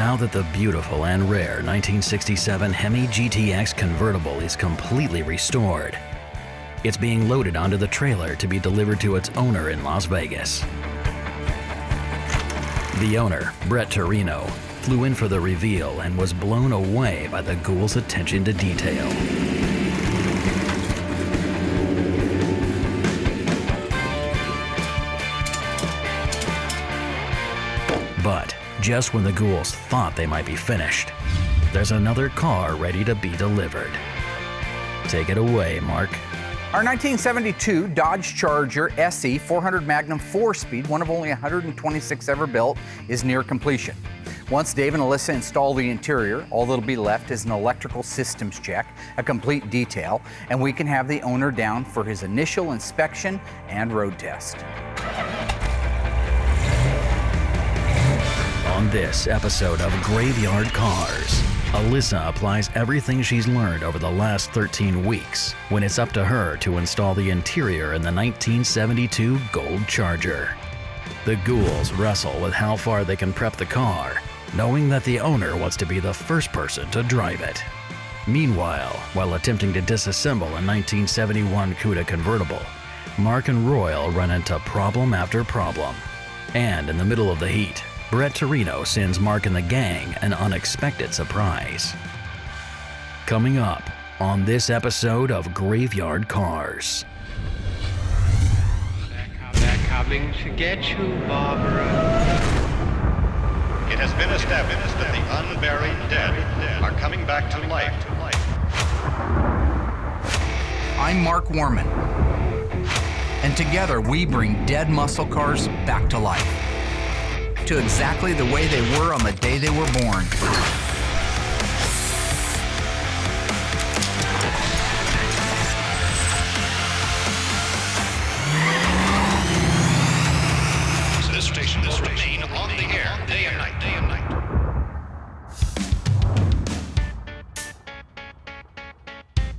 now that the beautiful and rare 1967 Hemi GTX convertible is completely restored, it's being loaded onto the trailer to be delivered to its owner in Las Vegas. The owner, Brett Torino, flew in for the reveal and was blown away by the Ghoul's attention to detail. But just when the Ghouls thought they might be finished, there's another car ready to be delivered. Take it away, Mark. Our 1972 Dodge Charger SE 400 Magnum 4-speed, one of only 126 ever built, is near completion. Once Dave and Alyssa install the interior, all that'll be left is an electrical systems check, a complete detail, and we can have the owner down for his initial inspection and road test. On this episode of Graveyard Carz, Alyssa applies everything she's learned over the last 13 weeks when it's up to her to install the interior in the 1972 Gold Charger. The Ghouls wrestle with how far they can prep the car, knowing that the owner wants to be the first person to drive it. Meanwhile, while attempting to disassemble a 1971 Cuda convertible, Mark and Royal run into problem after problem. And in the middle of the heat, Brett Torino sends Mark and the gang an unexpected surprise. Coming up on this episode of Graveyard Carz. They're coming to get you, Barbara. It has been established that the unburied dead are coming back to life. I'm Mark Warman, and together we bring dead muscle cars back to life, to exactly the way they were on the day they were born. This station will remain on the air day and night.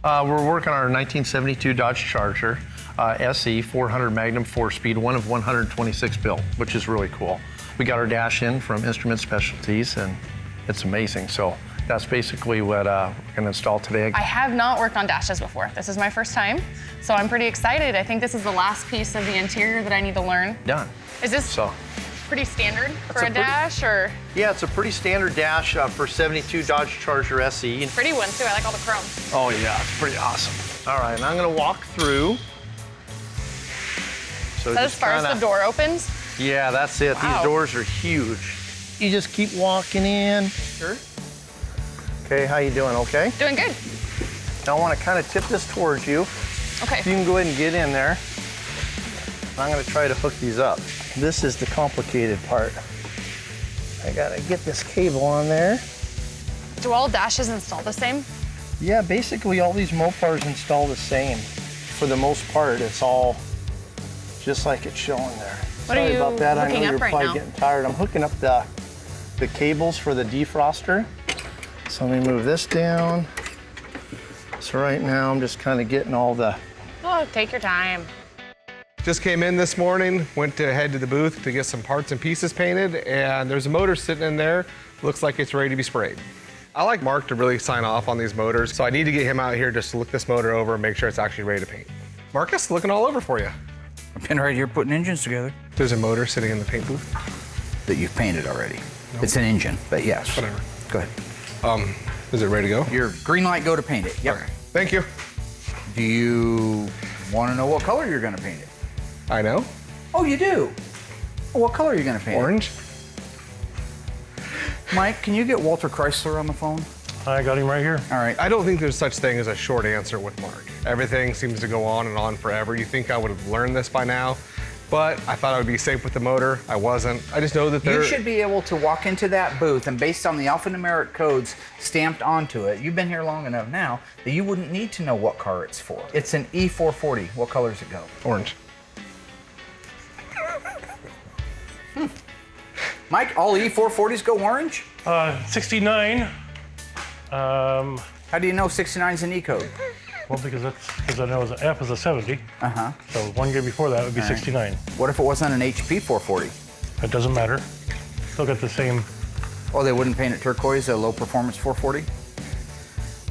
We're working on our 1972 Dodge Charger SE 400 Magnum 4-speed, one of 126 built, which is really cool. We got our dash in from Instrument Specialties, and it's amazing. So that's basically what we're going to install today. I have not worked on dashes before. This is my first time, so I'm pretty excited. I think this is the last piece of the interior that I need to learn. Done. Is this pretty standard for a dash, or? Yeah, it's a pretty standard dash for 72 Dodge Charger SE. Pretty one too. I like all the chrome. Oh yeah, it's pretty awesome. All right, and I'm going to walk through. So as far as the door opens? Yeah, that's it. Wow. These doors are huge. You just keep walking in. Sure. Okay, how you doing? Okay? Doing good. Now I want to kind of tip this towards you. Okay. You can go ahead and get in there. I'm going to try to hook these up. This is the complicated part. I got to get this cable on there. Do all dashes install the same? Yeah, basically all these Mopars install the same. For the most part, it's all just like it's showing there. What Sorry are you about that. I know hooking you're up right probably now? getting tired. I'm hooking up the cables for the defroster. So let me move this down. So right now I'm just kind of getting all the... Oh, take your time. Just came in this morning, went to head to the booth to get some parts and pieces painted, and there's a motor sitting in there. Looks like it's ready to be sprayed. I like Mark to really sign off on these motors, so I need to get him out here just to look this motor over and make sure it's actually ready to paint. Marcus, looking all over for you. I've been right here putting engines together. There's a motor sitting in the paint booth. That you've painted already. Nope. It's an engine, but yes. Whatever. Go ahead. Is it ready to go? Your green light, go to paint it. Yep. Okay. Thank you. Do you want to know what color you're going to paint it? I know. Oh, you do? Well, what color are you going to paint Orange. it? Mike, can you get Walter Chrysler on the phone? I got him right here. All right. I don't think there's such thing as a short answer with Mark. Everything seems to go on and on forever. You think I would have learned this by now, but I thought I would be safe with the motor. I wasn't. I just know that You should be able to walk into that booth and based on the alphanumeric codes stamped onto it, you've been here long enough now that you wouldn't need to know what car it's for. It's an E440. What color does it go? Orange. Mike, all E440s go orange? 69. How do you know 69 is an E code? Well, because I know the F is a 70. Uh-huh. So one year before that would be All right. 69. What if it wasn't an HP 440? It doesn't matter. Still got the same Oh, they wouldn't paint it turquoise, a low performance 440?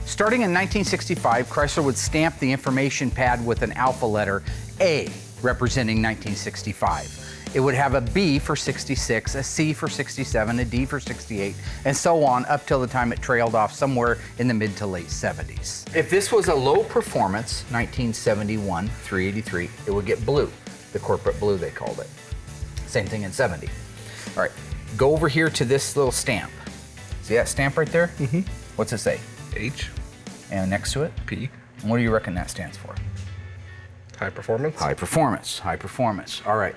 Starting in 1965, Chrysler would stamp the information pad with an alpha letter A, representing 1965. It would have a B for 66, a C for 67, a D for 68, and so on up till the time it trailed off somewhere in the mid to late 70s. If this was a low performance, 1971, 383, it would get blue, the corporate blue they called it. Same thing in 70. All right, go over here to this little stamp. See that stamp right there? Mm-hmm. What's it say? H. And next to it? P. And what do you reckon that stands for? High performance. High performance, high performance. All right.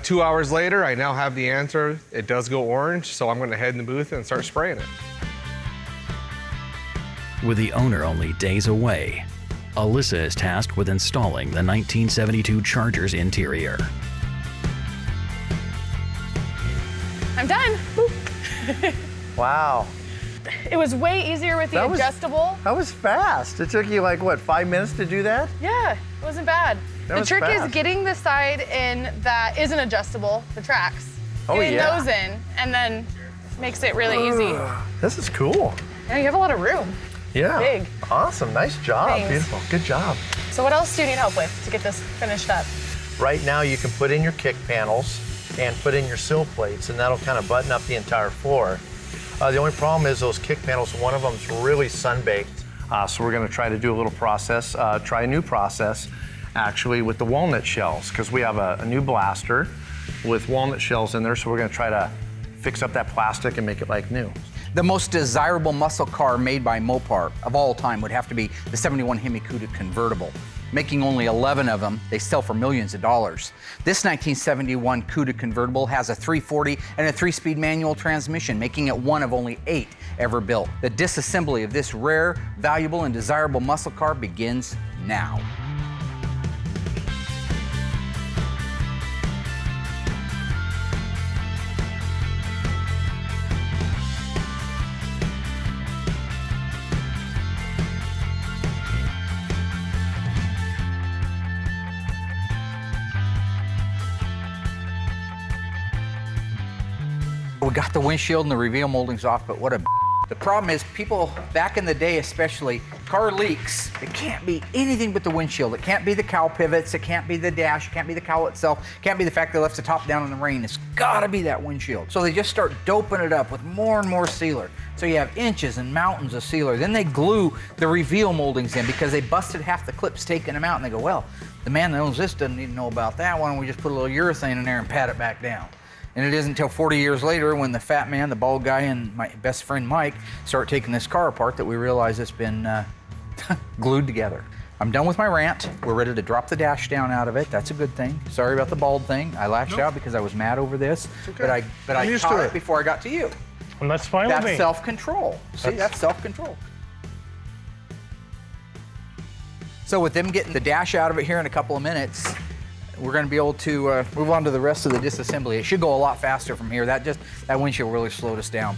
2 hours later, I now have the answer. It does go orange, so I'm gonna head in the booth and start spraying it. With the owner only days away, Alyssa is tasked with installing the 1972 Charger's interior. I'm done. Wow. It was way easier with the adjustable. That was fast. It took you like, what, 5 minutes to do that? Yeah, it wasn't bad. That The was trick fast. is getting the side in that isn't adjustable, the tracks. Oh, getting yeah. those in, and then makes it really easy. This is cool. Yeah, you have a lot of room. Yeah. Big. Awesome. Nice job. Thanks. Beautiful. Good job. So what else do you need help with to get this finished up? Right now, you can put in your kick panels and put in your sill plates, and that'll kind of button up the entire floor. The only problem is those kick panels, one of them's really sun-baked. So we're gonna try to do a little process, try a new process, actually, with the walnut shells, because we have a new blaster with walnut shells in there, so we're gonna try to fix up that plastic and make it like new. The most desirable muscle car made by Mopar of all time would have to be the 71 Hemi Cuda convertible. Making only 11 of them, they sell for millions of dollars. This 1971 Cuda convertible has a 340 and a 3-speed manual transmission, making it one of only 8 ever built. The disassembly of this rare, valuable, and desirable muscle car begins now. We got the windshield and the reveal moldings off, but what a The problem is people back in the day especially, car leaks, it can't be anything but the windshield. It can't be the cowl pivots, it can't be the dash, it can't be the cowl itself, it can't be the fact they left the top down in the rain. It's gotta be that windshield. So they just start doping it up with more and more sealer. So you have inches and mountains of sealer. Then they glue the reveal moldings in because they busted half the clips taking them out, and they go, well, the man that owns this doesn't need to know about that. Why don't we just put a little urethane in there and pat it back down? And it isn't until 40 years later when the fat man, the bald guy, and my best friend Mike start taking this car apart that we realize it's been glued together. I'm done with my rant. We're ready to drop the dash down out of it. That's a good thing. Sorry about the bald thing. I lashed out because I was mad over this. Okay. But I caught it before I got to you. And that's fine with me. That's self-control. See, that's self-control. So with them getting the dash out of it here in a couple of minutes, we're going to be able to move on to the rest of the disassembly. It should go a lot faster from here. That windshield really slowed us down.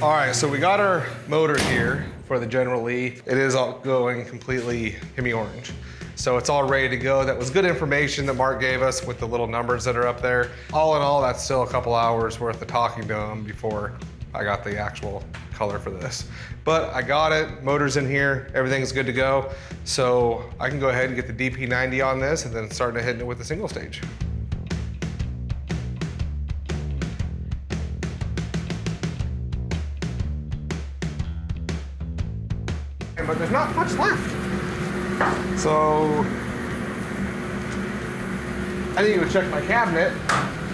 All right, so we got our motor here for the General Lee. It is all going completely Hemi orange. So it's all ready to go. That was good information that Mark gave us with the little numbers that are up there. All in all, that's still a couple hours worth of talking to him before I got the actual color for this. But I got it, motor's in here, everything's good to go. So I can go ahead and get the DP90 on this and then start to hit it with the single stage. But there's not much left. So I didn't even check my cabinet,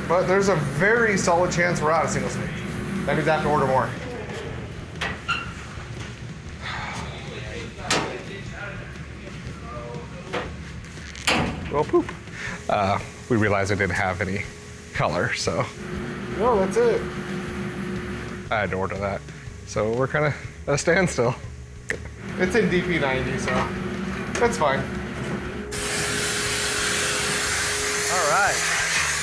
but there's a very solid chance we're out of single stage. That means I have to order more. Well, poop. We realized I didn't have any color, so. No, that's it. I had to order that. So we're kind of at a standstill. It's in DP90, so that's fine. All right.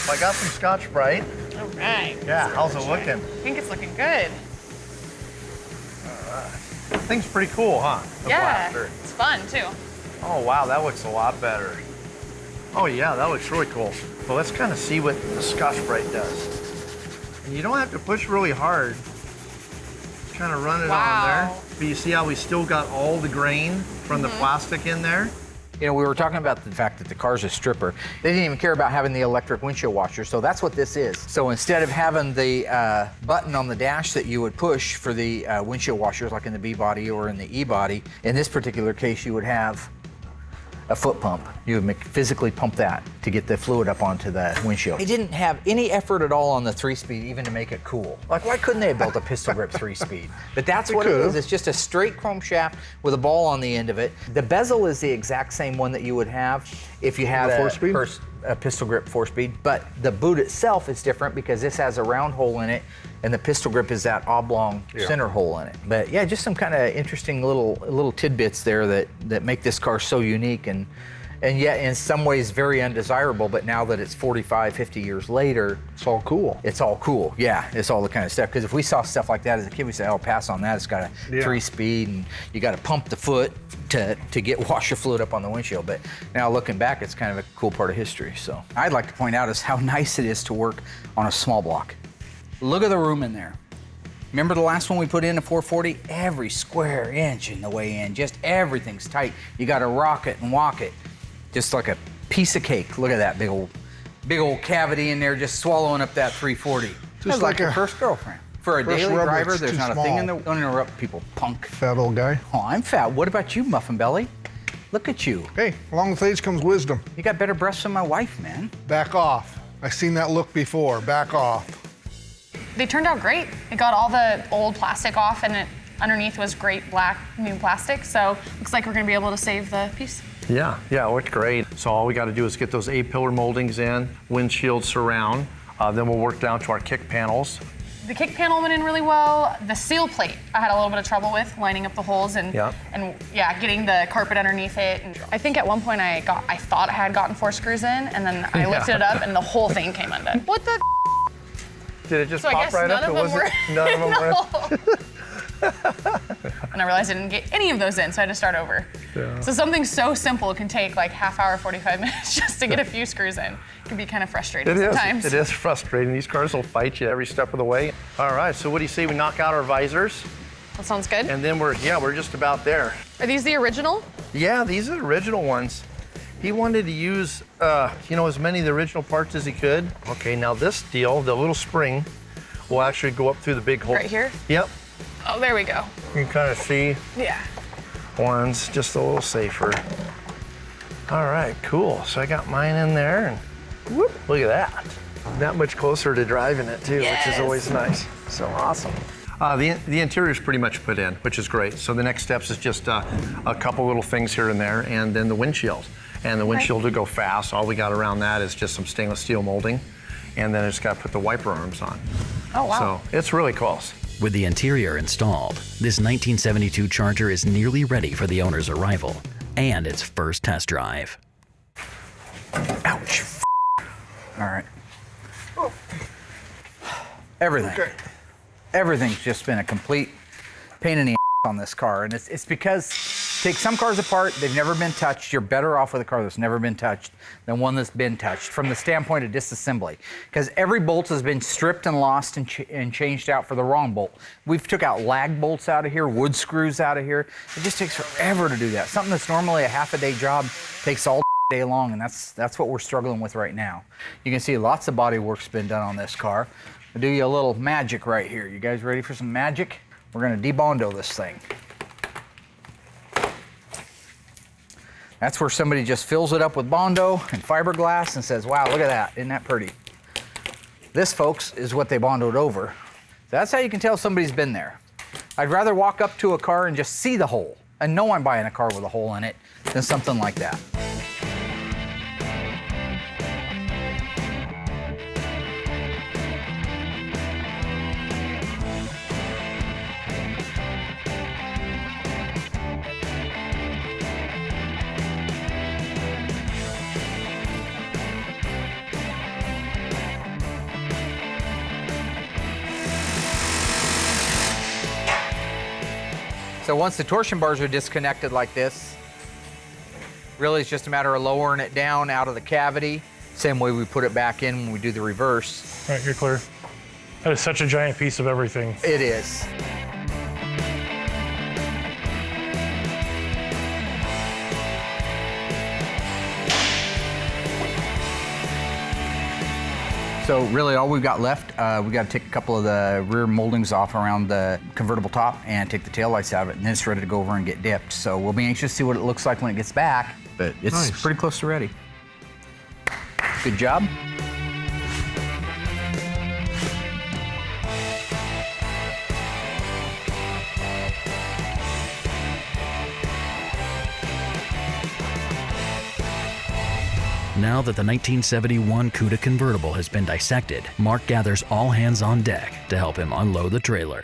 Well, I got some Scotch-Brite. All right. Yeah, how's it looking? I think it's looking good. All right. Thing's pretty cool, huh? The Yeah, blaster. it's fun too. Oh, wow, that looks a lot better. Oh, yeah, that looks really cool. Well, let's kind of see what the Scotch-Brite does. And you don't have to push really hard. Kind of run it on there. But you see how we still got all the grain from the plastic in there? You know, we were talking about the fact that the Carz is stripper. They didn't even care about having the electric windshield washer, so that's what this is. So instead of having the button on the dash that you would push for the windshield washers, like in the B-body or in the E-body, in this particular case, you would have a foot pump. You would physically pump that to get the fluid up onto the windshield. They didn't have any effort at all on the 3-speed even to make it cool. Like, why couldn't they have built a pistol grip 3-speed? But that's what it is. It's just a straight chrome shaft with a ball on the end of it. The bezel is the exact same one that you would have if you had a pistol grip 4-speed, but the boot itself is different because this has a round hole in it and the pistol grip is that oblong center hole in it. But yeah, just some kind of interesting little tidbits there that make this car so unique and yet in some ways very undesirable, but now that it's 45, 50 years later, It's all cool. it's all cool. Yeah, it's all the kind of stuff. Because if we saw stuff like that as a kid, we say, oh, pass on that. It's got a 3-speed and you got to pump the foot to get washer fluid up on the windshield. But now looking back, it's kind of a cool part of history. So I'd like to point out is how nice it is to work on a small block. Look at the room in there. Remember the last one we put in, a 440? Every square inch in the way in, just everything's tight. You got to rock it and walk it. Just like a piece of cake. Look at that big old cavity in there just swallowing up that 340. Just like your first girlfriend. For a daily driver, there's not a thing in the... Don't interrupt people, punk. Fat old guy. Oh, I'm fat. What about you, Muffin Belly? Look at you. Hey, along with age comes wisdom. You got better breasts than my wife, man. Back off. I've seen that look before. Back off. They turned out great. It got all the old plastic off and underneath was great black new plastic. So looks like we're gonna be able to save the piece. Yeah, it looked great. So all we got to do is get those A-pillar moldings in, windshield surround, then we'll work down to our kick panels. The kick panel went in really well. The seal plate, I had a little bit of trouble with lining up the holes and getting the carpet underneath it. And I think at one point I thought I had gotten 4 screws in, and then I lifted it up and the whole thing came undone. What the? Did it just So I pop guess right none up? of them were. None of them were. And I realized I didn't get any of those in, so I had to start over. Yeah. So something so simple can take like half hour, 45 minutes just to get a few screws in. It can be kind of frustrating sometimes. It is frustrating. These cars will fight you every step of the way. All right, so what do you say we knock out our visors? That sounds good. And then we're just about there. Are these the original? Yeah, these are the original ones. He wanted to use, as many of the original parts as he could. Okay, now this deal, the little spring, will actually go up through the big hole. Right here? Yep. Oh, there we go. You can kind of see. Yeah. One's just a little safer. All right, cool. So I got mine in there, and whoop, look at that. That much closer to driving it too, which is always nice. So awesome. The interior is pretty much put in, which is great. So the next steps is just a couple little things here and there, and then the windshield. And the windshield will go fast. All we got around that is just some stainless steel molding, and then I just got to put the wiper arms on. Oh, wow. So it's really close. With the interior installed, this 1972 Charger is nearly ready for the owner's arrival and its first test drive. Ouch. All right. Everything. Okay. Everything's just been a complete pain in the on this car. And it's because take some cars apart, they've never been touched. You're better off with a car that's never been touched than one that's been touched from the standpoint of disassembly. Because every bolt has been stripped and lost and changed out for the wrong bolt. We've took out lag bolts out of here, wood screws out of here. It just takes forever to do that. Something that's normally a half-a-day job takes all day long, and that's what we're struggling with right now. You can see lots of body work's been done on this car. I'll do you a little magic right here. You guys ready for some magic? We're gonna debondo this thing. That's where somebody just fills it up with Bondo and fiberglass and says, wow, look at that, isn't that pretty? This, folks, is what they Bondoed over. That's how you can tell somebody's been there. I'd rather walk up to a car and just see the hole and know I'm buying a car with a hole in it than something like that. So once the torsion bars are disconnected like this, really it's just a matter of lowering it down out of the cavity. Same way we put it back in when we do the reverse. All right, you're clear. That is such a giant piece of everything. It is. So really all we've got left, we got to take a couple of the rear moldings off around the convertible top and take the taillights out of it, and then it's ready to go over and get dipped. So we'll be anxious to see what it looks like when it gets back, but it's pretty close to ready. Good job. Now that the 1971 Cuda convertible has been dissected, Mark gathers all hands on deck to help him unload the trailer.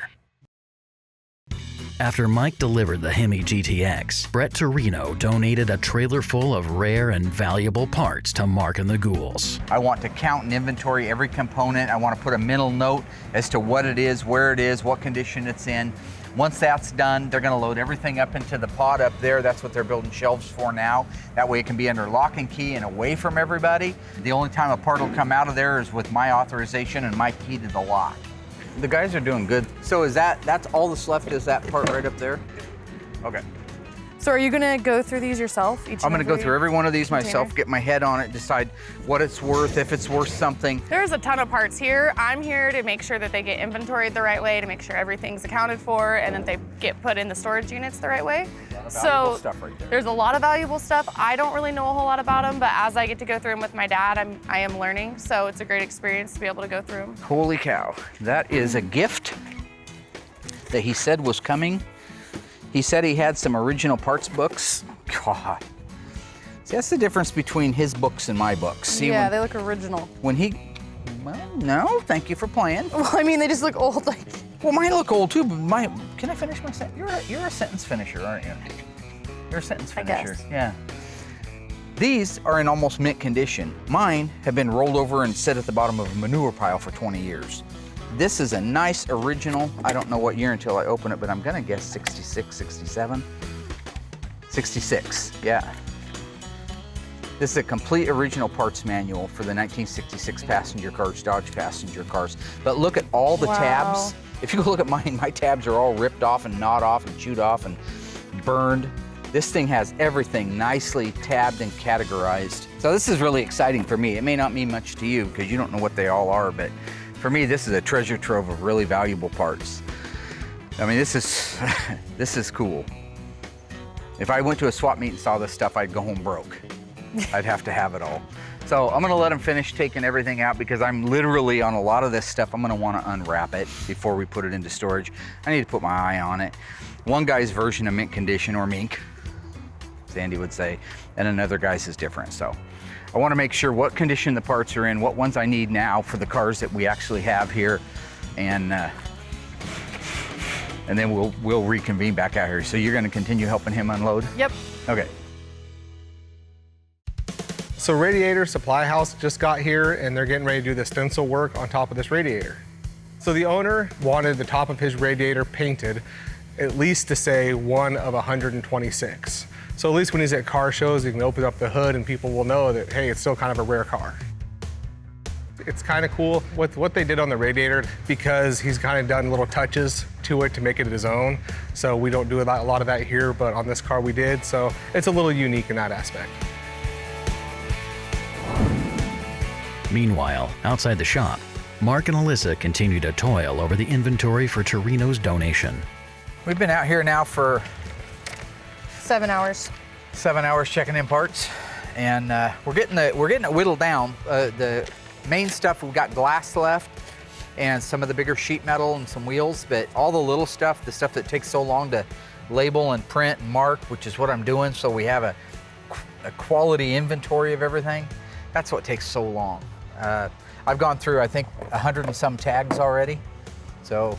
After Mike delivered the Hemi GTX, Brett Torino donated a trailer full of rare and valuable parts to Mark and the Ghouls. I want to count and inventory every component. I want to put a mental note as to what it is, where it is, what condition it's in. Once that's done, they're gonna load everything up into the pod up there. That's what they're building shelves for now. That way it can be under lock and key and away from everybody. The only time a part will come out of there is with my authorization and my key to the lock. The guys are doing good. So is that's all that's left is that part right up there? Okay. So are you gonna go through these yourself? I'm gonna go through every one of these myself, get my head on it, decide what it's worth, if it's worth something. There's a ton of parts here. I'm here to make sure that they get inventoried the right way, to make sure everything's accounted for, and that they get put in the storage units the right way. So Stuff right there. there's a lot of valuable stuff. I don't really know a whole lot about them, but as I get to go through them with my dad, I am learning. So it's a great experience to be able to go through them. Holy cow, that is a gift that he said was coming. He said he had some original parts books. God. See, that's the difference between his books and my books. See, Yeah, they look original. when he, well, no, thank you for playing. Well, I mean, they just look old. Like, Well, mine look old too, but can I finish my sentence? You're a sentence finisher, aren't you? You're a sentence I finisher. guess. Yeah. These are in almost mint condition. Mine have been rolled over and sit at the bottom of a manure pile for 20 years. This is a nice original. I don't know what year until I open it, but I'm gonna guess 66, 67. 66, yeah. This is a complete original parts manual for the 1966 passenger cars, Dodge passenger cars. But look at all the Wow. tabs. If you look at mine, my tabs are all ripped off and gnawed off and chewed off and burned. This thing has everything nicely tabbed and categorized. So this is really exciting for me. It may not mean much to you because you don't know what they all are, but for me, this is a treasure trove of really valuable parts. I mean, this is cool. If I went to a swap meet and saw this stuff, I'd go home broke. I'd have to have it all. So I'm gonna let him finish taking everything out because I'm literally on a lot of this stuff. I'm gonna wanna unwrap it before we put it into storage. I need to put my eye on it. One guy's version of mint condition, or mink, as Andy would say, and another guy's is different. So I wanna make sure what condition the parts are in, what ones I need now for the cars that we actually have here, and then we'll reconvene back out here. So you're gonna continue helping him unload? yep. Okay. So Radiator Supply House just got here and they're getting ready to do the stencil work on top of this radiator. So the owner wanted the top of his radiator painted at least to say 1 of 126. So at least when he's at car shows, he can open up the hood and people will know that, hey, it's still kind of a rare car. It's kind of cool with what they did on the radiator because he's kind of done little touches to it to make it his own. So we don't do a lot of that here, but on this car we did. So it's a little unique in that aspect. Meanwhile, outside the shop, Mark and Alyssa continue to toil over the inventory for Torino's donation. We've been out here now for 7 hours. 7 hours checking in parts, and we're getting it whittled down. The main stuff, we've got glass left and some of the bigger sheet metal and some wheels, but all the little stuff, the stuff that takes so long to label and print and mark, which is what I'm doing, so we have a quality inventory of everything. That's what takes so long. I've gone through, I think, 100 and some tags already. So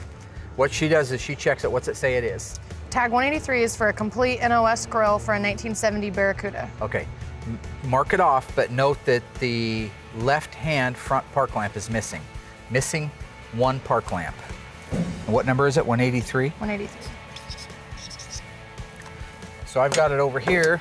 what she does is she checks it. What's it say it is? Tag 183 is for a complete NOS grill for a 1970 Barracuda. Okay, mark it off, but note that the left-hand front park lamp is missing. Missing one park lamp. And what number is it, 183? 183. So I've got it over here.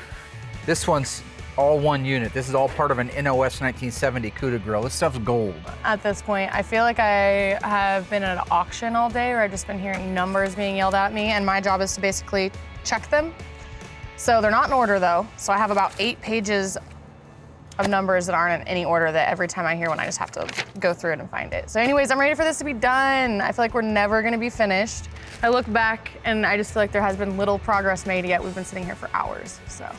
This one's all one unit. This is all part of an NOS 1970 Cuda grill. This stuff's gold. At this point, I feel like I have been at an auction all day where I've just been hearing numbers being yelled at me, and my job is to basically check them. So they're not in order though. So I have about 8 pages of numbers that aren't in any order that every time I hear one, I just have to go through it and find it. So anyways, I'm ready for this to be done. I feel like we're never gonna be finished. I look back and I just feel like there has been little progress made yet. We've been sitting here for hours, so.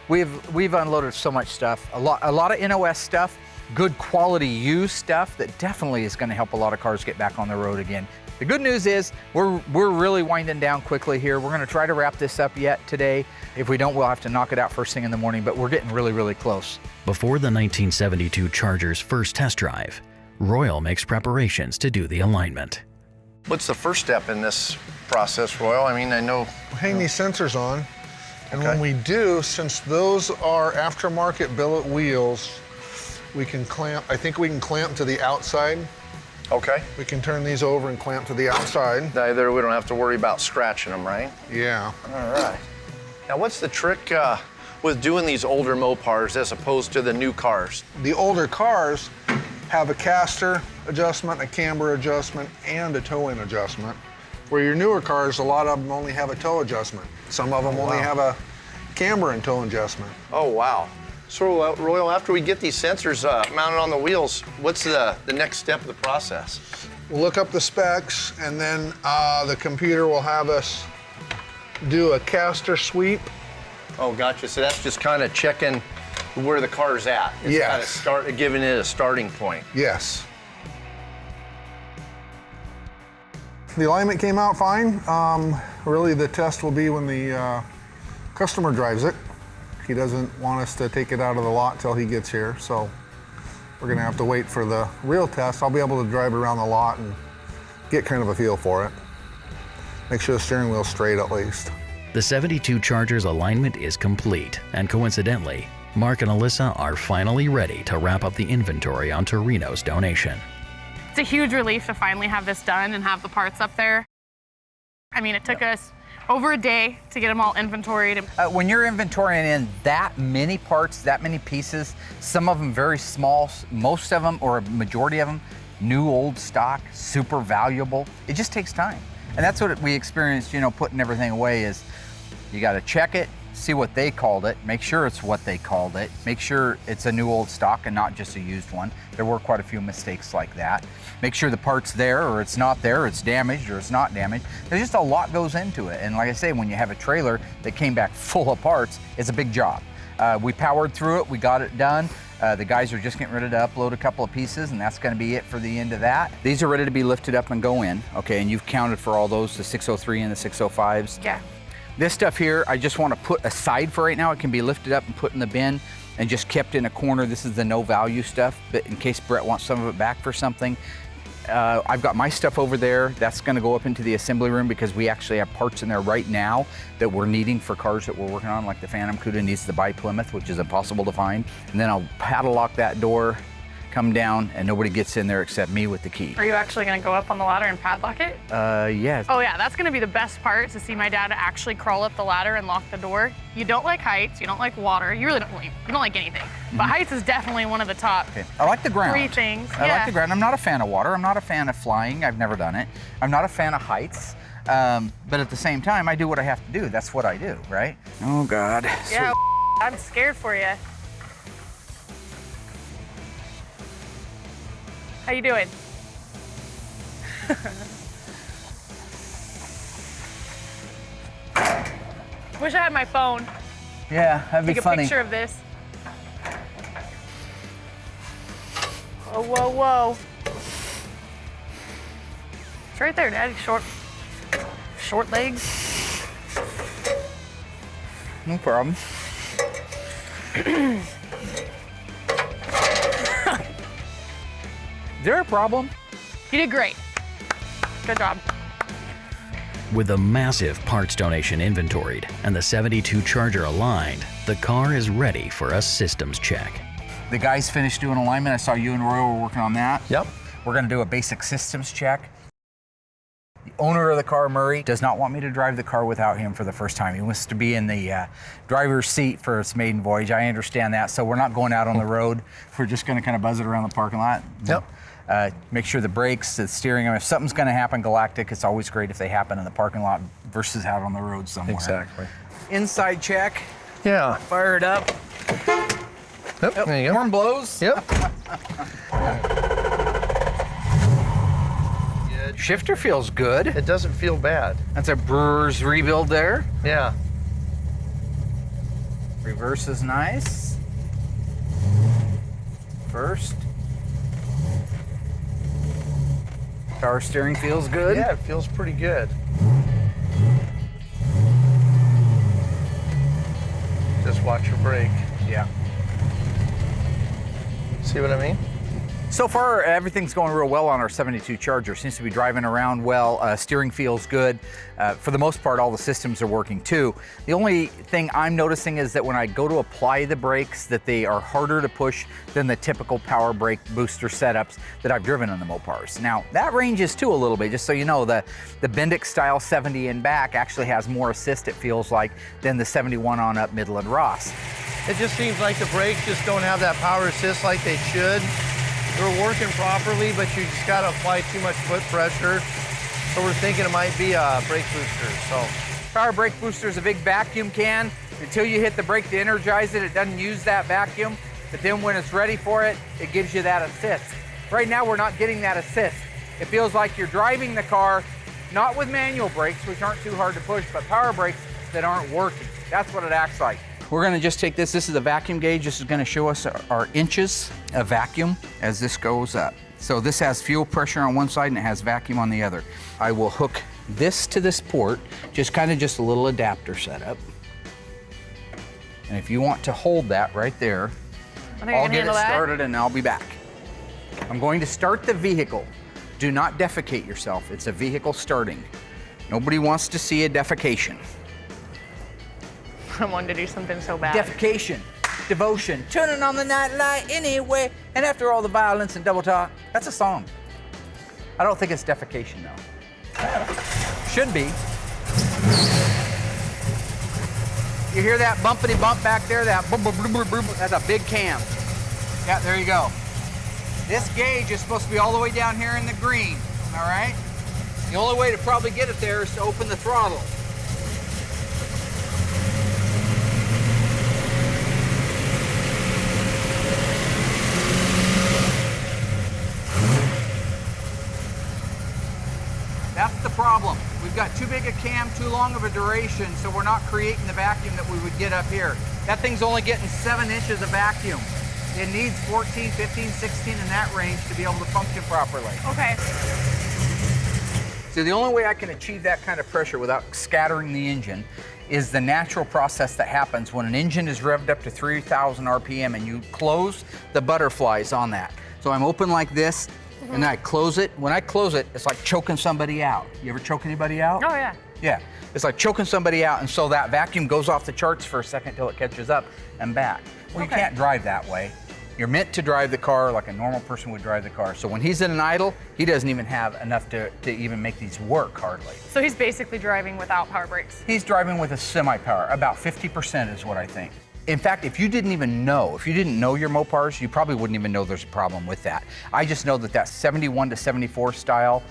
We've unloaded so much stuff, a lot of NOS stuff, good quality used stuff that definitely is gonna help a lot of cars get back on the road again. The good news is we're really winding down quickly here. We're gonna try to wrap this up yet today. If we don't, we'll have to knock it out first thing in the morning, but we're getting really, really close. Before the 1972 Charger's first test drive, Royal makes preparations to do the alignment. What's the first step in this process, Royal? I mean, I know. Hang these sensors on. And Okay. when we do, since those are aftermarket billet wheels, we can clamp, I think we can clamp to the outside. Okay. We can turn these over and clamp to the outside. Either we don't have to worry about scratching them, right? Yeah. All right. Now, what's the trick with doing these older Mopars as opposed to the new cars? The older cars have a caster adjustment, a camber adjustment, and a toe-in adjustment. Where your newer cars, a lot of them only have a toe adjustment. Some of them only have a camber and toe adjustment. Oh, wow. So, Royal, after we get these sensors mounted on the wheels, what's the next step of the process? We'll look up the specs, and then the computer will have us do a caster sweep. Oh, gotcha. So that's just kind of checking where the car's at. It's Yes. kind of giving it a starting point. Yes. The alignment came out fine. Really, the test will be when the customer drives it. He doesn't want us to take it out of the lot till he gets here, so we're gonna have to wait for the real test. I'll be able to drive around the lot and get kind of a feel for it. Make sure the steering wheel's straight at least. The 72 Charger's alignment is complete, and coincidentally, Mark and Alyssa are finally ready to wrap up the inventory on Torino's donation. It's a huge relief to finally have this done and have the parts up there. I mean, it took us over a day to get them all inventoried. When you're inventorying in that many parts, that many pieces, some of them very small, most of them, or a majority of them, new, old stock, super valuable, it just takes time. And that's what we experienced, you know, putting everything away is you gotta check it, see what they called it, make sure it's what they called it, make sure it's a new old stock and not just a used one. There were quite a few mistakes like that. Make sure the part's there or it's not there, or it's damaged or it's not damaged. There's just a lot goes into it. And like I say, when you have a trailer that came back full of parts, it's a big job. We powered through it, we got it done. The guys are just getting ready to upload a couple of pieces, and that's gonna be it for the end of that. These are ready to be lifted up and go in, okay? And you've counted for all those, the 603 and the 605s. Yeah. This stuff here, I just want to put aside for right now. It can be lifted up and put in the bin and just kept in a corner. This is the no value stuff, but in case Brett wants some of it back for something. I've got my stuff over there. That's going to go up into the assembly room because we actually have parts in there right now that we're needing for cars that we're working on, like the Phantom Cuda needs the bi-Plymouth, which is impossible to find. And then I'll padlock that door, come down, and nobody gets in there except me with the key. Are you actually gonna go up on the ladder and padlock it? Yeah. Oh yeah, that's gonna be the best part, to see my dad actually crawl up the ladder and lock the door. You don't like heights, you don't like water, you really don't like anything. But heights is definitely one of the top Okay. I like the ground. 3 things. I like the ground. I'm not a fan of water. I'm not a fan of flying. I've never done it. I'm not a fan of heights. But at the same time, I do what I have to do. That's what I do, right? Oh, God. Yeah, I'm scared for you. How you doing? Wish I had my phone. Yeah, that'd be Take a funny. picture of this. Whoa, whoa, whoa. It's right there, Daddy. Short legs. No problem. Is there a problem? You did great. Good job. With a massive parts donation inventoried and the 72 Charger aligned, the car is ready for a systems check. The guys finished doing alignment. I saw you and Roy were working on that. Yep. We're gonna do a basic systems check. The owner of the car, Murray, does not want me to drive the car without him for the first time. He wants to be in the driver's seat for its maiden voyage. I understand that, so we're not going out on the road. We're just going to kind of buzz it around the parking lot. Yep. Make sure the brakes, the steering, if something's going to happen galactic, it's always great if they happen in the parking lot versus out on the road somewhere. Exactly. Inside check. Yeah. Fire it up. Yep, there you go. Horn blows. Yep. Shifter feels good. It doesn't feel bad. That's a Brewer's rebuild there. Yeah. Reverse is nice. First. Power steering feels good. Yeah, it feels pretty good. Just watch your brake. Yeah. See what I mean? So far, everything's going real well on our 72 Charger. Seems to be driving around well. Steering feels good. For the most part, all the systems are working too. The only thing I'm noticing is that when I go to apply the brakes, that they are harder to push than the typical power brake booster setups that I've driven on the Mopars. Now, that ranges too a little bit, just so you know. The Bendix style 70 in back actually has more assist, it feels like, than the 71 on up Midland Ross. It just seems like the brakes just don't have that power assist like they should. They're working properly, but you just gotta apply too much foot pressure. So we're thinking it might be a brake booster, so. Power brake booster is a big vacuum can. Until you hit the brake to energize it, it doesn't use that vacuum. But then when it's ready for it, it gives you that assist. Right now, we're not getting that assist. It feels like you're driving the car, not with manual brakes, which aren't too hard to push, but power brakes that aren't working. That's what it acts like. We're gonna just take this. This is a vacuum gauge. This is gonna show us our inches of vacuum as this goes up. So this has fuel pressure on one side and it has vacuum on the other. I will hook this to this port, just a little adapter setup. And if you want to hold that right there, I'll get it started and I'll be back. I'm going to start the vehicle. Do not defecate yourself. It's a vehicle starting. Nobody wants to see a defecation. I wanted to do something so bad. Defecation, devotion, turning on the night light anyway, and after all the violence and double talk. That's a song. I don't think it's defecation though. Should be. You hear that bumpity bump back there? That boom, boom, boom, boom, boom. That's a big cam. Yeah, there you go. This gauge is supposed to be all the way down here in the green, all right? The only way to probably get it there is to open the throttle. That's the problem. We've got too big a cam, too long of a duration, so we're not creating the vacuum that we would get up here. That thing's only getting 7 inches of vacuum. It needs 14, 15, 16 in that range to be able to function properly. Okay. So the only way I can achieve that kind of pressure without scattering the engine is the natural process that happens when an engine is revved up to 3,000 RPM and you close the butterflies on that. So I'm open like this, and then I close it. When I close it, it's like choking somebody out. You ever choke anybody out? Oh, yeah. Yeah, it's like choking somebody out, and so that vacuum goes off the charts for a second till it catches up and back. Well, you can't drive that way. You're meant to drive the car like a normal person would drive the car. So when he's in an idle, he doesn't even have enough to even make these work hardly. So he's basically driving without power brakes? He's driving with a semi-power, about 50% is what I think. In fact, if you didn't know your Mopars, you probably wouldn't even know there's a problem with that. I just know that 71 to 74 style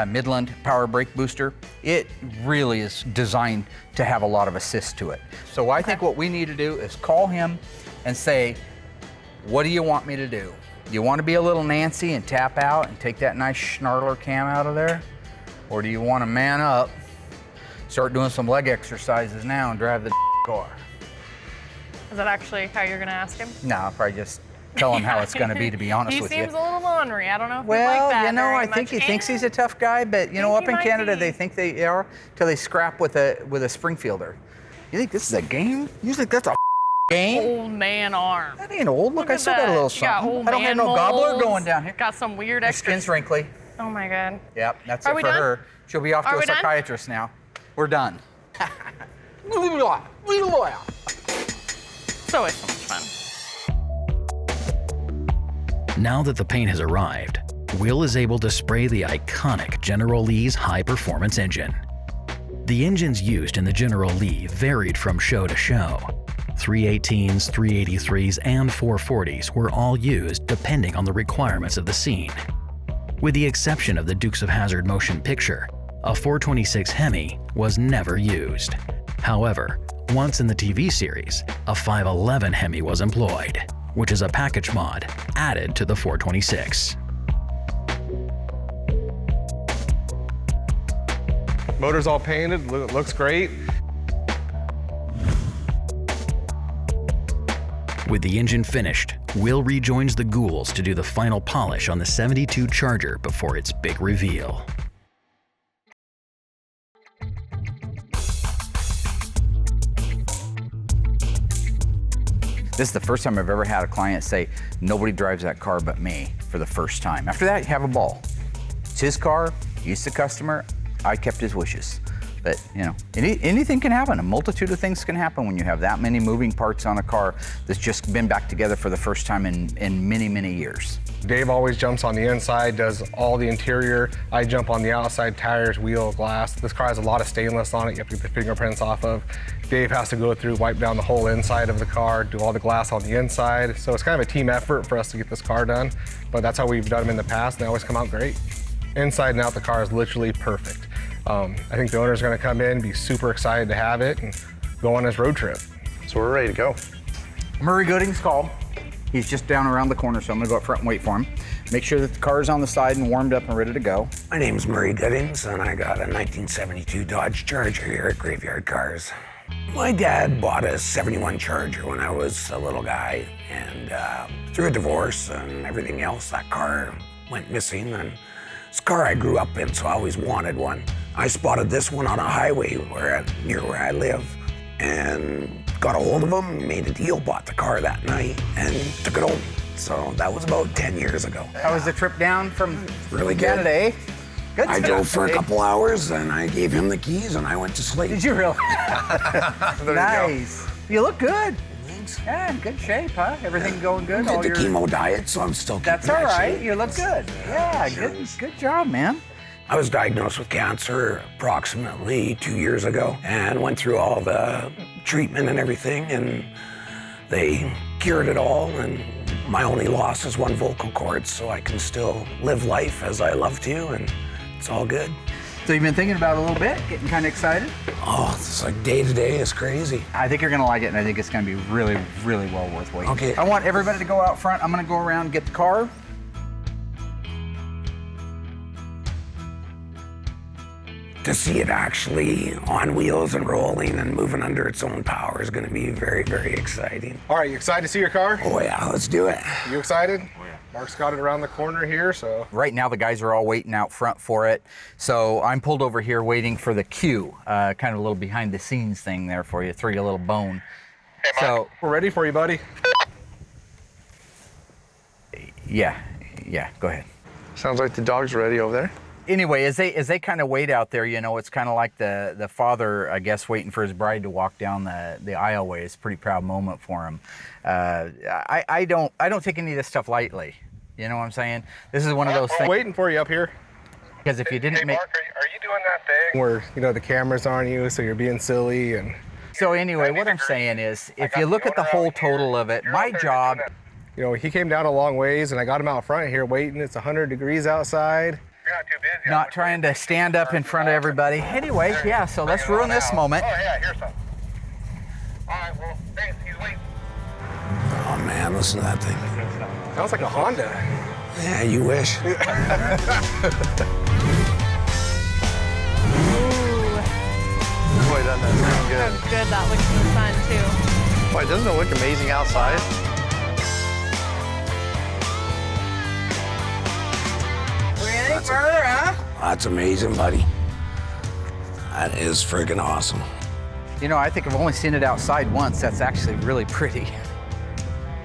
Midland power brake booster, it really is designed to have a lot of assist to it. So I think what we need to do is call him and say, what do you want me to do? You want to be a little Nancy and tap out and take that nice schnarler cam out of there? Or do you want to man up, start doing some leg exercises now and drive the car? Is that actually how you're gonna ask him? No, I'll probably just tell him how it's gonna be, to be honest with you. He seems a little ornery. I don't know if well, he'd like that you know, very I think much. he thinks he's a tough guy, but you know, up in Canada, they think they are till they scrap with a Springfielder. You think this is a game? You think that's a game? Old man arm. That ain't old. Look, I still got a little something. I don't have no gobbler going down here. Got some weird Your extra. skin's wrinkly. Oh my God. Yep, that's Are it we for done? her. She'll be off to a psychiatrist now. We're done. So it's so much fun. Now that the paint has arrived, Will is able to spray the iconic General Lee's high-performance engine. The engines used in the General Lee varied from show to show. 318s, 383s, and 440s were all used depending on the requirements of the scene. With the exception of the Dukes of Hazzard motion picture, a 426 Hemi was never used. However, once in the TV series, a 511 Hemi was employed, which is a package mod added to the 426. Motor's all painted, looks great. With the engine finished, Will rejoins the ghouls to do the final polish on the 72 Charger before its big reveal. This is the first time I've ever had a client say, nobody drives that car but me, for the first time. After that, you have a ball. It's his car, he's the customer, I kept his wishes. But, you know, anything can happen. A multitude of things can happen when you have that many moving parts on a car that's just been back together for the first time in many, many years. Dave always jumps on the inside, does all the interior. I jump on the outside, tires, wheel, glass. This car has a lot of stainless on it you have to get the fingerprints off of. Dave has to go through, wipe down the whole inside of the car, do all the glass on the inside. So it's kind of a team effort for us to get this car done, but that's how we've done them in the past, and they always come out great. Inside and out, the car is literally perfect. I think the owner's gonna come in, be super excited to have it, and go on his road trip. So we're ready to go. Murray Goodings called. He's just down around the corner, so I'm gonna go up front and wait for him. Make sure that the car's on the side and warmed up and ready to go. My name's Murray Goodings, and I got a 1972 Dodge Charger here at Graveyard Cars. My dad bought a 71 Charger when I was a little guy, and through a divorce and everything else, that car went missing, and it's a car I grew up in, so I always wanted one. I spotted this one on a highway near where I live, and got a hold of him, made a deal, bought the car that night, and took it home. So that was about 10 years ago. How was the trip down from Really good. Canada, eh? Good I stuff, drove for a eh? couple hours, and I gave him the keys, and I went to sleep. Did you really? There Nice. You look good. Thanks. Yeah, in good shape, huh? Everything going good? I did the chemo diet, so I'm still keeping That's all that right. shape. You look good. Yeah, good job, man. I was diagnosed with cancer approximately 2 years ago and went through all the treatment and everything, and they cured it all, and my only loss is one vocal cord, so I can still live life as I love to, and it's all good. So you've been thinking about it a little bit, getting kind of excited? Oh, it's like day to day, it's crazy. I think you're gonna like it, and I think it's gonna be really, really well worth waiting. Okay. I want everybody to go out front. I'm gonna go around and get the car. To see it actually on wheels and rolling and moving under its own power is going to be very, very exciting. All right, you excited to see your car? Oh yeah, let's do it. You excited? Oh yeah. Mark's got it around the corner here, so. Right now, the guys are all waiting out front for it. So I'm pulled over here waiting for the queue. Kind of a little behind the scenes thing there for you, throw you a little bone. Hey, Mark, we're ready for you, buddy. Yeah, go ahead. Sounds like the dog's ready over there. Anyway, as they kind of wait out there, you know, it's kind of like the father, I guess, waiting for his bride to walk down the aisleway. It's a pretty proud moment for him. I don't take any of this stuff lightly. You know what I'm saying? This is one of those things. Waiting for you up here. Because if you didn't make. Mark, are you doing that thing where, you know, the camera's on you, so you're being silly and. So anyway, what I'm saying is, if you look at the whole total of it, my job. You know, he came down a long ways, and I got him out front here waiting. It's 100 degrees outside. You're not too busy. Not trying to stand up in front of everybody. Anyway, yeah, so let's ruin this moment. Oh, yeah, here's some. All right, well, thanks. He's waiting. Oh man, listen to that thing. Sounds like a Honda. Yeah, you wish. Boy, doesn't that sound good? How good that looks in the sun, too. Boy, doesn't it look amazing outside? Any further, huh? That's amazing, buddy. That is friggin' awesome. You know, I think I've only seen it outside once. That's actually really pretty.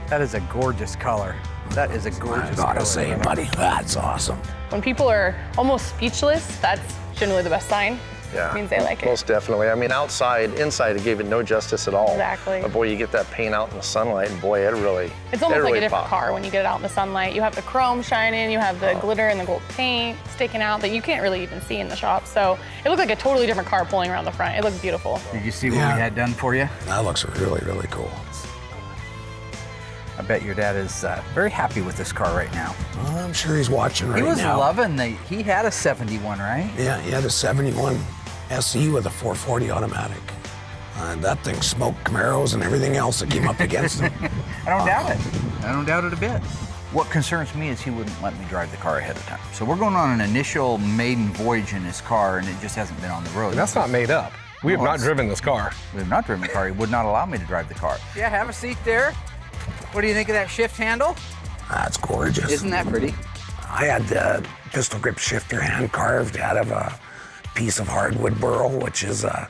That is a gorgeous color. That is a gorgeous color. I gotta say, buddy, that's awesome. When people are almost speechless, that's generally the best sign. Yeah. means they like it. Most definitely. I mean, inside, it gave it no justice at all. Exactly. But boy, you get that paint out in the sunlight, and boy, it really It's almost like really a different popped. car when you get it out in the sunlight. You have the chrome shining, you have the glitter and the gold paint sticking out that you can't really even see in the shop. So it looked like a totally different car pulling around the front. It looked beautiful. Did you see what we had done for you? That looks really, really cool. I bet your dad is very happy with this car right now. I'm sure he's watching right now. He was loving he had a 71, right? Yeah, he had a 71 SE with a 440 automatic. That thing smoked Camaros and everything else that came up against him. I don't doubt it. I don't doubt it a bit. What concerns me is he wouldn't let me drive the car ahead of time. So we're going on an initial maiden voyage in his car, and it just hasn't been on the road. That's not made up. We have not driven this car. We have not driven the car. He would not allow me to drive the car. Yeah, have a seat there. What do you think of that shift handle? That's gorgeous. Isn't that pretty? I had the pistol grip shifter hand carved out of a piece of hardwood burl, which is a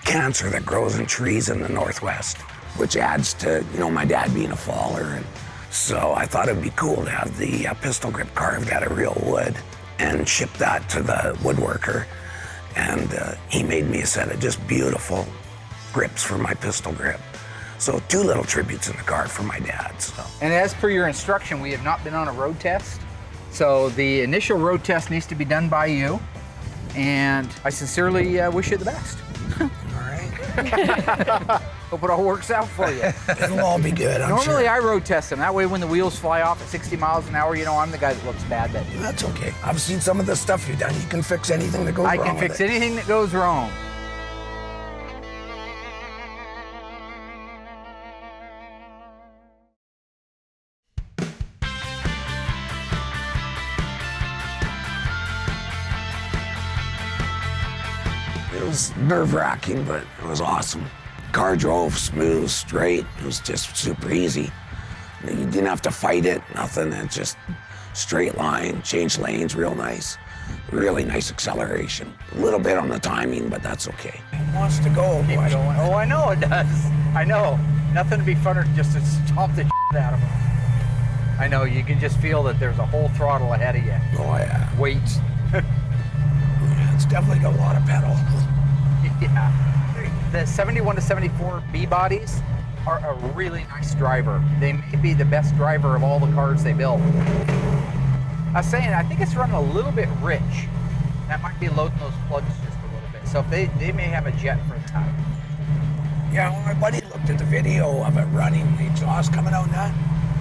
cancer that grows in trees in the Northwest, which adds to, my dad being a faller. And so I thought it'd be cool to have the pistol grip carved out of real wood and ship that to the woodworker. And he made me a set of just beautiful grips for my pistol grip. So 2 little tributes in the car for my dad. So. And as per your instruction, we have not been on a road test. So the initial road test needs to be done by you. And I sincerely wish you the best. All right. Hope it all works out for you. It'll all be good, I'm Normally sure. I road test them. That way when the wheels fly off at 60 miles an hour, I'm the guy that looks bad. But That's okay. I've seen some of the stuff you've done. You can fix anything that goes wrong I can fix anything that goes wrong. It was nerve-wracking, but it was awesome. Car drove smooth, straight. It was just super easy. You didn't have to fight it, nothing. It just straight line, change lanes, real nice. Really nice acceleration. A little bit on the timing, but that's okay. It wants to go. Keep going. Oh, I know it does. I know. Nothing to be funner than just to stomp the out of them. I know. You can just feel that there's a whole throttle ahead of you. Oh, yeah. Wait. It's definitely got a lot of pedal. Yeah. The 71 to 74 B bodies are a really nice driver. They may be the best driver of all the cars they built. I was saying, I think it's running a little bit rich. That might be loading those plugs just a little bit. So if they may have a jet for the time. Yeah, when my buddy looked at the video of it running, the exhaust coming out and that,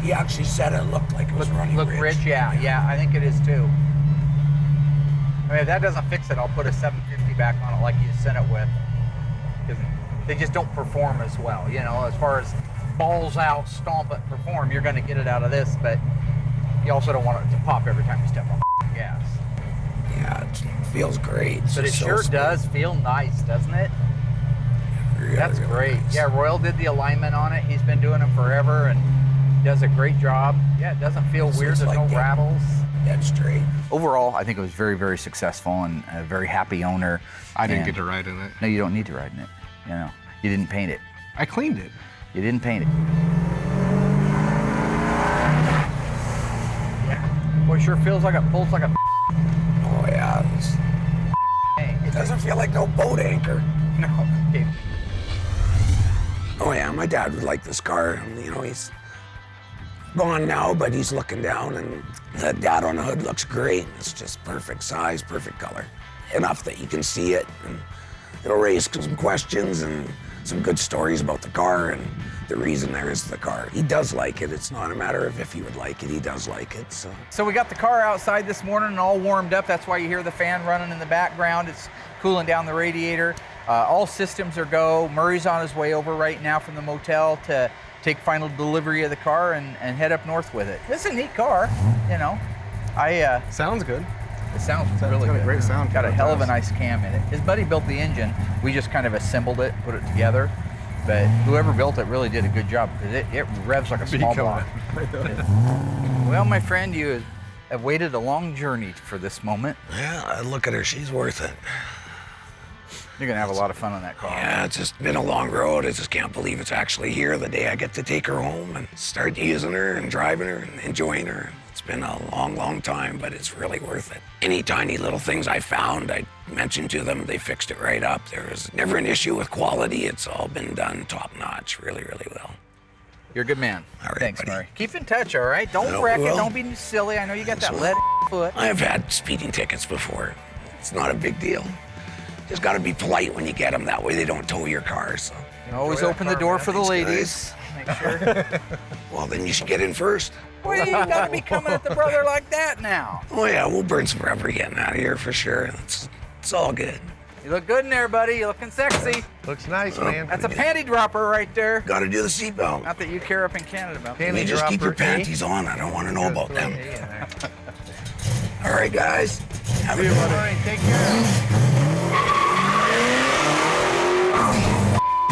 he actually said it looked like it was running Look rich, yeah, I think it is too. I mean, if that doesn't fix it, I'll put a 750 back on it like you sent it with. Because they just don't perform as well. As far as balls out, stomp it, perform, you're going to get it out of this, but you also don't want it to pop every time you step on gas. Yeah, it feels great. But it sure does feel nice, doesn't it? Really, That's really great. nice. Yeah, Royal did the alignment on it. He's been doing them forever and does a great job. Yeah, it doesn't feel weird. There's no rattles. Dead straight. Overall, I think it was very, very successful and a very happy owner. I didn't And- get to ride in it. No, you don't need to ride in it. You didn't paint it. I cleaned it. You didn't paint it. Yeah. Boy, it sure feels like it pulls like a Oh, yeah. It doesn't feel like no boat anchor. No. Okay. Oh, yeah, my dad would like this car. He's gone now, but he's looking down, and the dad on the hood looks great. It's just perfect size, perfect color. Enough that you can see it, and it'll raise some questions and some good stories about the car and the reason there is the car. He does like it. It's not a matter of if he would like it. He does like it. So we got the car outside this morning and all warmed up. That's why you hear the fan running in the background. It's cooling down the radiator. All systems are go. Murray's on his way over right now from the motel to take final delivery of the car and head up north with it. This is a neat car, Sounds good. It sounds It's really got a good. great sound. Got a hell of a nice cam in it. His buddy built the engine. We just kind of assembled it, put it together. But whoever built it really did a good job because it revs like a small block. Well, my friend, you have waited a long journey for this moment. Yeah, look at her. She's worth it. You're going to have a lot of fun on that car. Yeah, it's just been a long road. I just can't believe it's actually here the day I get to take her home and start using her and driving her and enjoying her. It's been a long, long time, but it's really worth it. Any tiny little things I found, I mentioned to them, they fixed it right up. There was never an issue with quality. It's all been done top notch, really, really well. You're a good man. All right, Thanks, buddy. Murray. Keep in touch, all right? Don't wreck it. Don't be silly. I know you got that lead foot. I've had speeding tickets before. It's not a big deal. Just got to be polite when you get them. That way they don't tow your car. So. Always open the door for the ladies. Make sure. Well, then you should get in first. Well, you got to be coming at the brother like that now. Oh yeah, we'll burn some rubber getting out of here for sure. It's all good. You look good in there, buddy. You're looking sexy. Looks nice, man. That's a panty dropper right there. Got to do the seatbelt. Not that you care up in Canada about. Let me just keep your panties on. I don't want to know about them. All right, guys. Have a good one. All right, take care.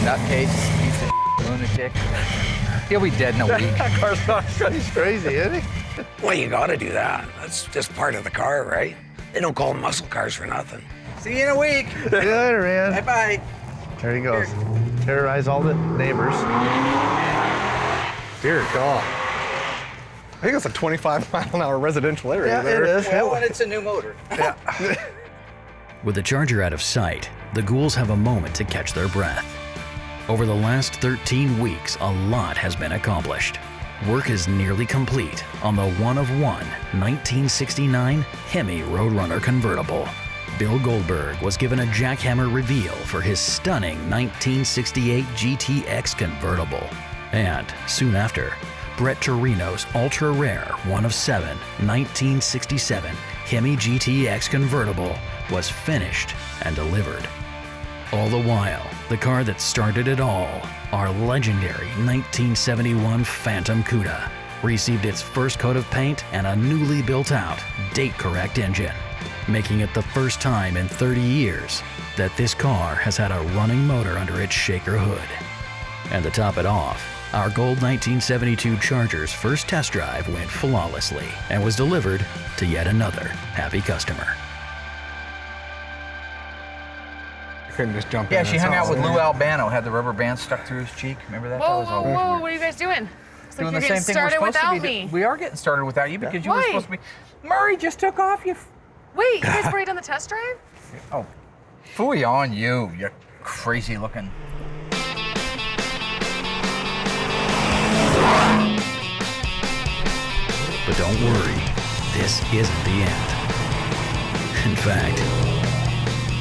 Nutcase, piece of lunatic. He'll be dead in a week. He's crazy, isn't he? Well, you got to do that. That's just part of the car, right? They don't call them muscle cars for nothing. See you in a week. See you later, man. Bye-bye. There he goes. Terrorize all the neighbors. Dear God. I think it's a 25-mile-an-hour residential area Yeah, there. it is. Well, and it's a new motor. Yeah. With the Charger out of sight, the ghouls have a moment to catch their breath. Over the last 13 weeks, a lot has been accomplished. Work is nearly complete on the one-of-one 1969 Hemi Roadrunner convertible. Bill Goldberg was given a jackhammer reveal for his stunning 1968 GTX convertible. And soon after, Brett Torino's ultra-rare one-of-7 1967 Hemi GTX convertible was finished and delivered. All the while, the car that started it all, our legendary 1971 Phantom Cuda, received its first coat of paint and a newly built-out, date-correct engine, making it the first time in 30 years that this car has had a running motor under its shaker hood. And to top it off, our gold 1972 Charger's first test drive went flawlessly and was delivered to yet another happy customer. Couldn't just jump in. Yeah, she That's hung out all. with Lou Albano, had the rubber band stuck through his cheek. Remember that? That Whoa, was whoa, always whoa! weird. What are you guys doing? It's like Doing you're the getting same thing we're started supposed without to be. me. We are getting started without you because you were Why? supposed to be. Murray just took off. You. Wait, you guys already done the test drive? Oh, phooey on you, you crazy looking. But don't worry, this isn't the end. In fact,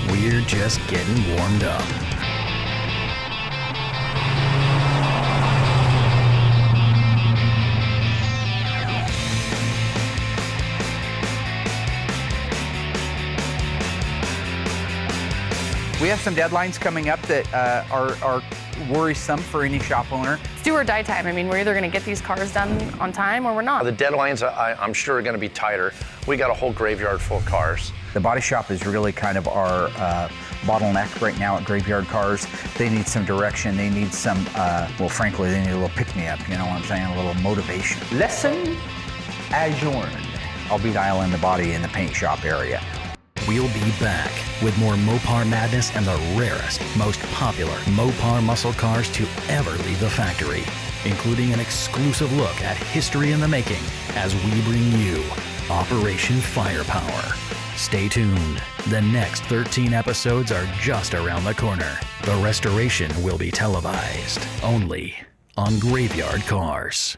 we're just getting warmed up. We have some deadlines coming up that are worrisome for any shop owner. It's do or die time. I mean, we're either going to get these cars done on time or we're not. The deadlines, I'm sure, are going to be tighter. We got a whole graveyard full of cars. The body shop is really kind of our bottleneck right now at Graveyard Cars. They need some direction. They need some, well, frankly, they need a little pick-me-up, you know what I'm saying? A little motivation. Lesson adjourned. I'll be dialing the body in the paint shop area. We'll be back with more Mopar madness and the rarest, most popular Mopar muscle cars to ever leave the factory, including an exclusive look at history in the making as we bring you Operation Firepower. Stay tuned. The next 13 episodes are just around the corner. The restoration will be televised only on Graveyard Cars.